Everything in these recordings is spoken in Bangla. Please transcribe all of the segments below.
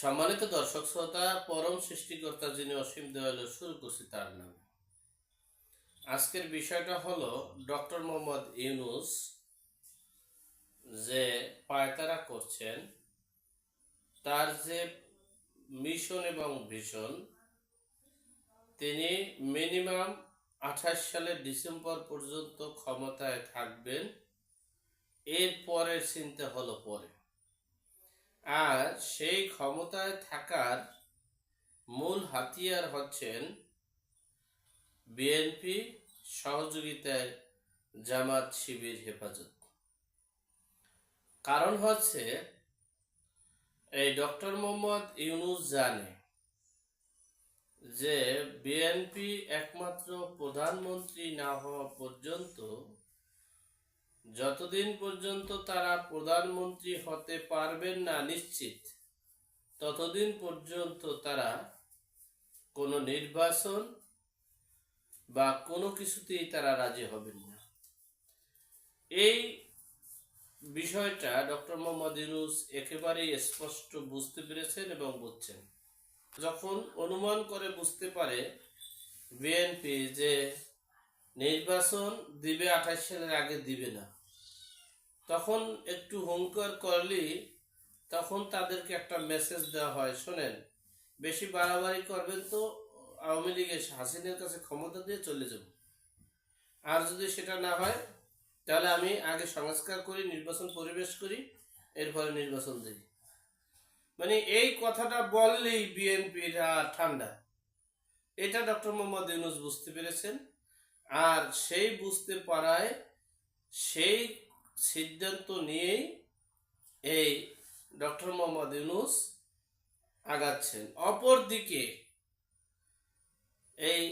সম্মানিত দর্শক শ্রোতা, পরম সৃষ্টিকর্তা যিনি অসীম দয়ালু, শুরু করছি তার নামে। আজকের বিষয়টা হলো ডক্টর মোহাম্মদ ইউনূস যে পায়তারা করছেন, তার যে মিশন এবং ভিশন, তিনি মিনিমাম 28 সালের ডিসেম্বর পর্যন্ত ক্ষমতায় থাকবেন। এর পরের চিন্তা হলো পরে। আর সেই ক্ষমতায় থাকার মূল হাতিয়ার হচ্ছেন বিএনপি সহযোগিতায় জামাত শিবির হেফাজত। কারণ হচ্ছে এই ডক্টর মোহাম্মদ ইউনূস জানে যে বিএনপি একমাত্র প্রধানমন্ত্রী না হওয়া পর্যন্ত, যতদিন পর্যন্ত তারা প্রধানমন্ত্রী হতে পারবেন না নিশ্চিত, ততদিন পর্যন্ত তারা কোনো নির্বাচন বা কোনো কিছুতেই তারা রাজি হবেন না। এই বিষয়টা ডক্টর মোহাম্মদ ইউনূস একেবারেই স্পষ্ট বুঝতে পেরেছেন এবং বুঝছেন। যখন অনুমান করে বুঝতে পারে বিএনপি যে নির্বাচন দিবে 28 সালের আগে দিবে না, তখন একটু হুঙ্কার করলেই তখন তাদেরকে একটা মেসেজ দেওয়া হয়, শোনেন, বেশি বাড়াবাড়ি করবেন তো আওয়ামী লীগের হাসিনার কাছে ক্ষমতা দিয়ে চলে যাব। আর যদি সেটা না হয় তাহলে আমি আগে সংস্কার করি, নির্বাচন পরিবেশ করি, এরপরে নির্বাচন দিই। মানে এই কথাটা বললেই বিএনপির ঠান্ডা। এটা ডক্টর মোহাম্মদ ইউনূস বুঝতে পেরেছেন। আর সেই বুঝতে পারায় সেই সিদ্ধান্ত নিয়েই এই ডক্টর মোহাম্মদ ইউনূস আগাচ্ছেন। অপরদিকে এই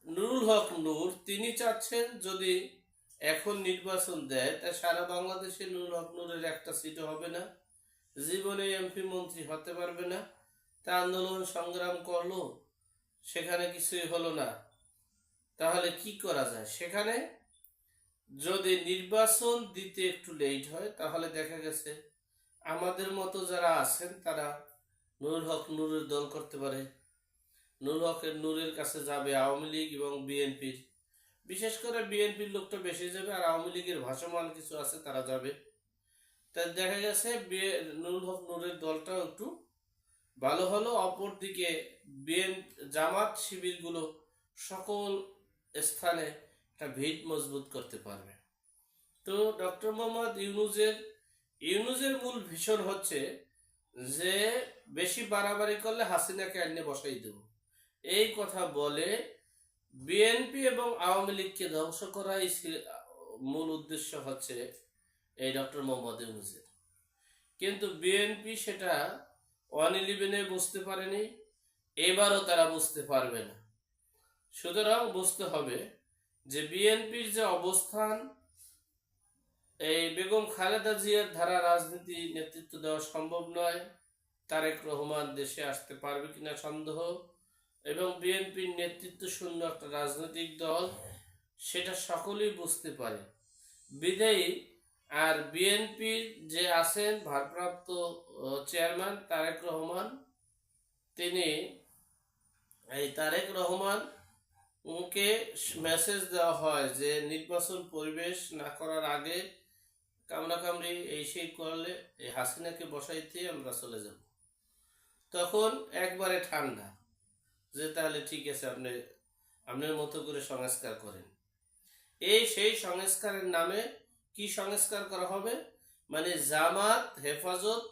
নুরুল হক নূর, তিনি চাচ্ছেন যদি এখন নির্বাচন দেয় তা সারা বাংলাদেশে নুরুল হক নূরের একটা সিটও হবে না, জীবনে এমপি মন্ত্রী হতে পারবে না। তা আন্দোলন সংগ্রাম করলো, সেখানে কিছুই হলো না, তাহলে কি করা যায়? সেখানে যদি নির্বাচন দিতে একটু লেট হয় তাহলে দেখা গেছে আমাদের মতো যারা আছেন তারা নুরুল হক নূরের দল করতে পারে। নুরুল হকের নূরের কাছে যাবে আওয়ামী লীগ এবং বিএনপির, বিশেষ করে বিএনপির লোকটা বেশি যাবে, আর আওয়ামী লীগের ভাসমান কিছু আছে তারা যাবে। তাই দেখা গেছে নুরুল হক নূরের দলটাও একটু ভালো হলো। অপরদিকে জামাত শিবিরগুলো সকল স্থানে একটা ভিত মজবুত করতে পারবে। তো ডক্টর মোহাম্মদ ইউনূসের মূল ভীষণ হচ্ছে যে বেশি বাড়াবাড়ি করলে হাসিনাকে আইনে বসাই দেব, এই কথা বলে বিএনপি এবং আওয়ামী লীগকে ধ্বংস করাই মূল উদ্দেশ্য হচ্ছে এই ডক্টর মোহাম্মদ ইউনূসের। কিন্তু বিএনপি সেটা 111-এ বুঝতে পারেনি, এবারও তারা বুঝতে পারবে না। সুতরাং বুঝতে হবে যে বিএনপির যে অবস্থান, এই বেগম খালেদা জিয়ার ধারা রাজনীতি নেতৃত্ব দেওয়া সম্ভব নয়, তারেক রহমান দেশে আসতে পারবে কিনা সন্দেহ, এবং বিএনপির নেতৃত্ব শূন্য একটা রাজনৈতিক দল, সেটা সকলেই বুঝতে পারে। বিদায়ী আর বিএনপির যে আছেন ভারপ্রাপ্ত চেয়ারম্যান তারেক রহমান, তিনি এই তারেক রহমান ওকে মেসেজ দেওয়া হয় যে নির্বাচন পরিবেশ না করার আগে কামড়াকামড়ি এই সেই করলে এই হাসিনাকে বসাইতে আমরা চলে যাব। তখন একবারে ঠান্ডা যে তাহলে ঠিক আছে, আপনি আপনার মতো করে সংস্কার করেন। এই সেই সংস্কারের নামে কি সংস্কার করা হবে? মানে জামাত হেফাজত,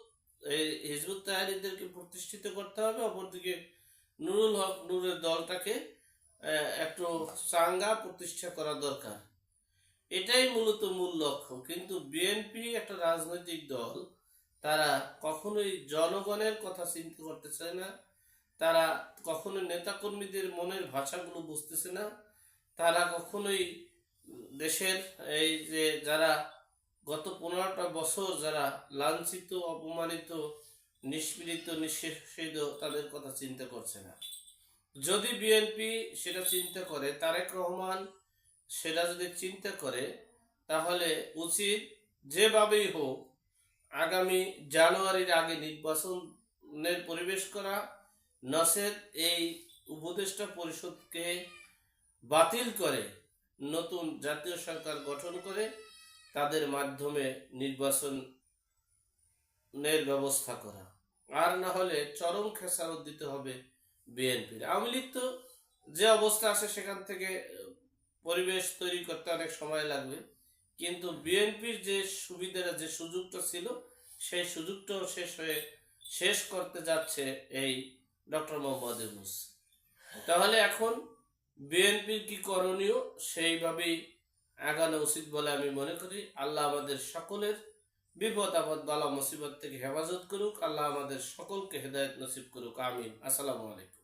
এই হিজবুত তাহরিরদেরকে প্রতিষ্ঠিত করতে হবে, অপরদিকে নুরুল হক নূরের দলটাকে একটু চাঙ্গা প্রতিষ্ঠা করা দরকার। এটাই মূলত মূল লক্ষ্য। কিন্তু বিএনপি একটা রাজনৈতিক দল, তারা কখনোই জনগণের কথা চিন্তা করতেছে না, তারা কখনোই নেতাকর্মীদের মনের ভাষাগুলো বুঝতেছে না, তারা কখনোই দেশের এই যে যারা গত 15টা বছর যারা লাঞ্ছিত, অপমানিত, নিষ্পীড়িত, নিঃশেষিত, তাদের কথা চিন্তা করছে না। যদি বিএনপি সেটা চিন্তা করে, তারেক রহমান সেটা যদি চিন্তা করে, তাহলে উচিত যেভাবেই হোক আগামী জানুয়ারির আগে নির্বাচন নির্বাচনের পরিবেশ করা, নচেত এই উপদেষ্টা পরিষদকে বাতিল করে নতুন জাতীয় সরকার গঠন করে তাদের মাধ্যমে নির্বাচনের ব্যবস্থা করা। আর না হলে চরম খেসারত দিতে হবে বিএনপির। আওয়ামী লীগ তো যে অবস্থা আছে সেখান থেকে পরিবেশ তৈরি করতে অনেক সময় লাগবে, কিন্তু বিএনপির যে সুবিধাটা, যে সুযোগটা ছিল, সেই সুযোগটাও শেষ করতে যাচ্ছে এই ডক্টর মোহাম্মদ ইউনূস। তাহলে এখন বিএনপির কি করণীয়, সেইভাবেই আগানো উচিত বলে আমি মনে করি। আল্লাহ আমাদের সকলের বিপদ আপদ বালা মুসিবত থেকে হেফাজত করুক। আল্লাহ আমাদের সকলকে হেদায়েত নসিব করুক। আমিন। আসসালামু আলাইকুম।